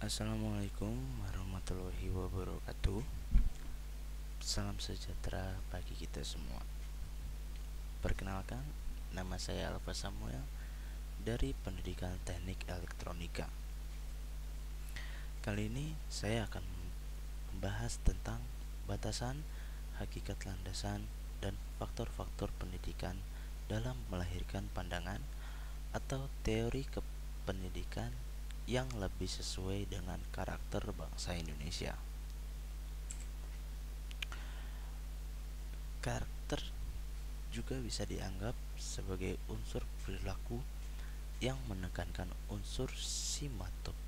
Assalamualaikum warahmatullahi wabarakatuh. Salam sejahtera bagi kita semua. Perkenalkan, nama saya Alfa Samuel dari Pendidikan Teknik Elektronika. Kali ini saya akan membahas tentang batasan, hakikat landasan, dan faktor-faktor pendidikan dalam melahirkan pandangan atau teori kependidikan yang lebih sesuai dengan karakter bangsa Indonesia. Karakter juga bisa dianggap sebagai unsur perilaku yang menekankan unsur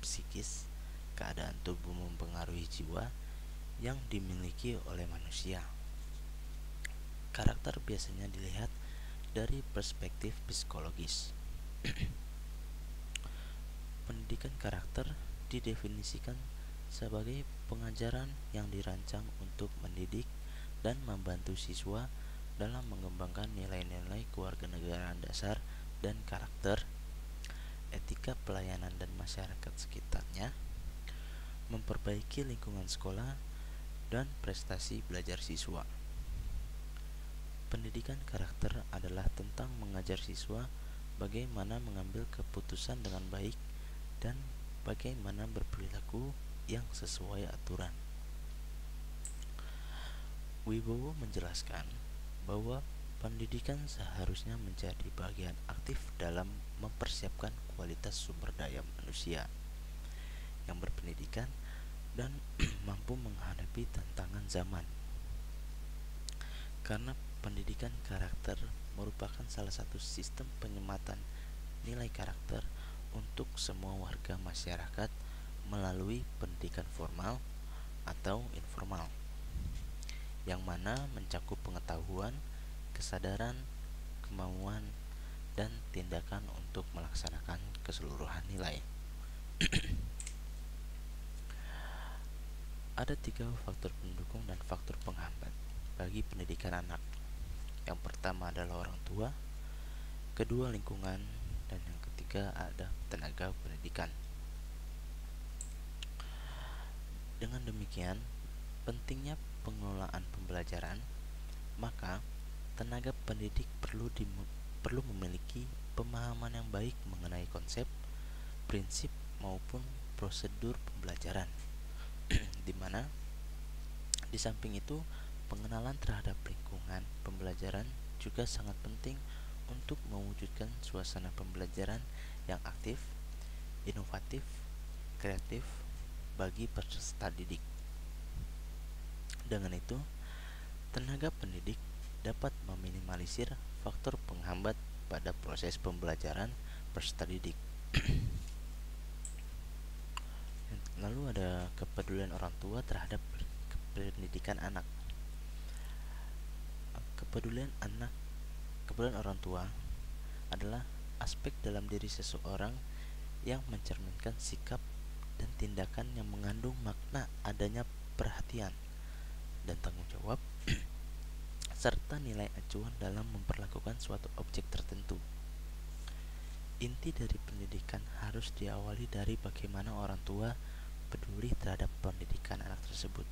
psikis, keadaan tubuh mempengaruhi jiwa yang dimiliki oleh manusia. Karakter biasanya dilihat dari perspektif psikologis. Pendidikan karakter didefinisikan sebagai pengajaran yang dirancang untuk mendidik dan membantu siswa dalam mengembangkan nilai-nilai kewarganegaraan dasar dan karakter, etika pelayanan dan masyarakat sekitarnya, memperbaiki lingkungan sekolah, dan prestasi belajar siswa. Pendidikan karakter adalah tentang mengajar siswa bagaimana mengambil keputusan dengan baik dan bagaimana berperilaku yang sesuai aturan. Wibowo menjelaskan bahwa pendidikan seharusnya menjadi bagian aktif dalam mempersiapkan kualitas sumber daya manusia yang berpendidikan dan mampu menghadapi tantangan zaman. Karena pendidikan karakter merupakan salah satu sistem penyematan nilai karakter untuk semua warga masyarakat melalui pendidikan formal atau informal, yang mana mencakup pengetahuan, kesadaran, kemauan, dan tindakan untuk melaksanakan keseluruhan nilai. Ada 3 faktor pendukung dan faktor penghambat bagi pendidikan anak. Yang pertama adalah orang tua, kedua lingkungan, dan yang ketiga ada tenaga pendidikan. Dengan demikian, pentingnya pengelolaan pembelajaran, maka tenaga pendidik perlu memiliki pemahaman yang baik mengenai konsep, prinsip maupun prosedur pembelajaran. Di mana di samping itu pengenalan terhadap lingkungan pembelajaran juga sangat penting untuk mewujudkan suasana pembelajaran yang aktif, inovatif, kreatif bagi peserta didik. Dengan itu, tenaga pendidik dapat meminimalisir faktor penghambat pada proses pembelajaran peserta didik. Lalu ada kepedulian orang tua terhadap pendidikan anak. Kepedulian orang tua adalah aspek dalam diri seseorang yang mencerminkan sikap dan tindakan yang mengandung makna adanya perhatian dan tanggung jawab serta nilai acuan dalam memperlakukan suatu objek tertentu. Inti dari pendidikan harus diawali dari bagaimana orang tua peduli terhadap pendidikan anak tersebut.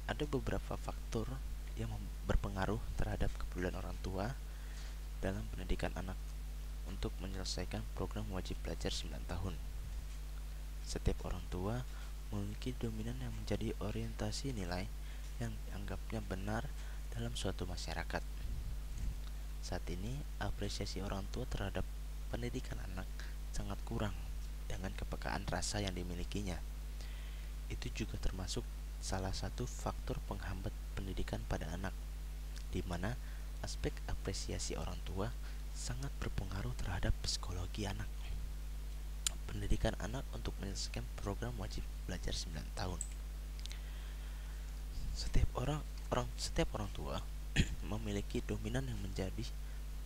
Ada beberapa faktor yang berpengaruh terhadap kepedulian orang tua dalam pendidikan anak untuk menyelesaikan program wajib belajar 9 tahun. Setiap orang tua memiliki dominan yang menjadi orientasi nilai yang dianggapnya benar dalam suatu masyarakat. Saat ini, apresiasi orang tua terhadap pendidikan anak sangat kurang dengan kepekaan rasa yang dimilikinya. Itu juga termasuk salah satu faktor penghambat pendidikan pada anak, di mana aspek apresiasi orang tua sangat berpengaruh terhadap psikologi anak. Pendidikan anak untuk menyelesaikan program wajib belajar 9 tahun. Setiap orang tua memiliki dominan yang menjadi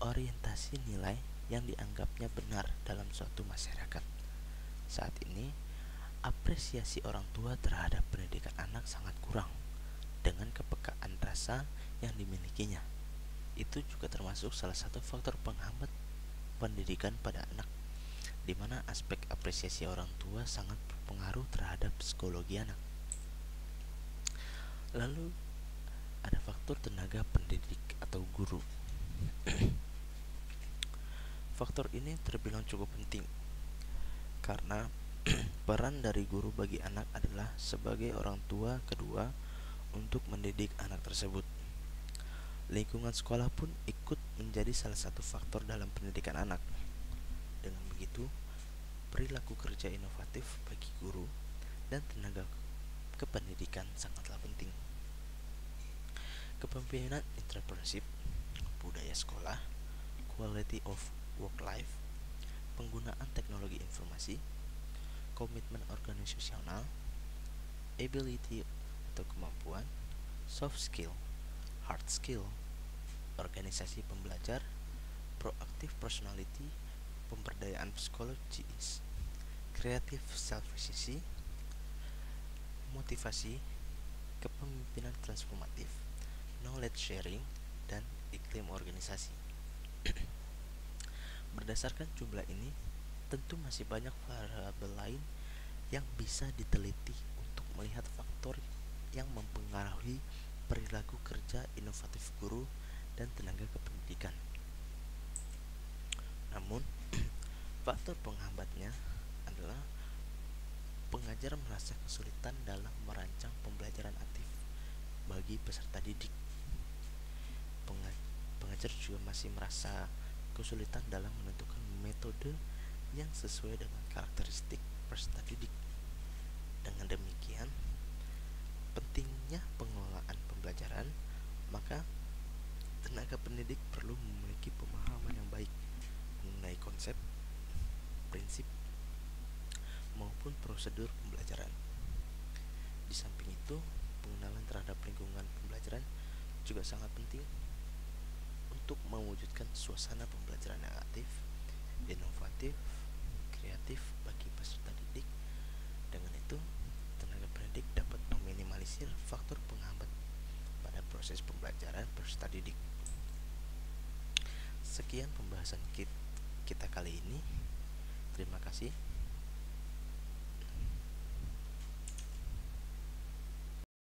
orientasi nilai yang dianggapnya benar dalam suatu masyarakat. Saat ini, apresiasi orang tua terhadap pendidikan anak sangat kurang dengan kepekaan rasa yang dimilikinya. Itu juga termasuk salah satu faktor penghambat pendidikan pada anak, di mana aspek apresiasi orang tua sangat berpengaruh terhadap psikologi anak. Lalu ada faktor tenaga pendidik atau guru. Faktor ini terbilang cukup penting karena peran dari guru bagi anak adalah sebagai orang tua kedua untuk mendidik anak tersebut. Lingkungan sekolah pun ikut menjadi salah satu faktor dalam pendidikan anak. Dengan begitu, perilaku kerja inovatif bagi guru dan tenaga kependidikan sangatlah penting. Kepemimpinan entrepreneurship, budaya sekolah, quality of work life, penggunaan teknologi informasi, komitmen organisasional, ability atau kemampuan, soft skill, hard skill, organisasi pembelajar, proactive personality, pemberdayaan psikologis, creative self-efficacy, motivasi, kepemimpinan transformatif, knowledge sharing, dan iklim organisasi. Berdasarkan jumlah ini, tentu masih banyak variabel lain yang bisa diteliti untuk melihat faktor yang mempengaruhi perilaku kerja inovatif guru dan tenaga kependidikan. Namun, faktor penghambatnya adalah pengajar merasa kesulitan dalam merancang pembelajaran aktif bagi peserta didik. Pengajar juga masih merasa kesulitan dalam menentukan metode yang sesuai dengan karakteristik peserta didik. Dengan demikian, pentingnya pengelolaan pembelajaran, maka tenaga pendidik perlu memiliki pemahaman yang baik mengenai konsep, prinsip, maupun prosedur pembelajaran. Di samping itu, pengenalan terhadap lingkungan pembelajaran juga sangat penting untuk mewujudkan suasana pembelajaran yang aktif, inovatif, kreatif bagi peserta didik. Dengan itu, tenaga pendidik dapat meminimalisir faktor penghambat pada proses pembelajaran peserta didik. Sekian pembahasan kita kali ini. Terima kasih.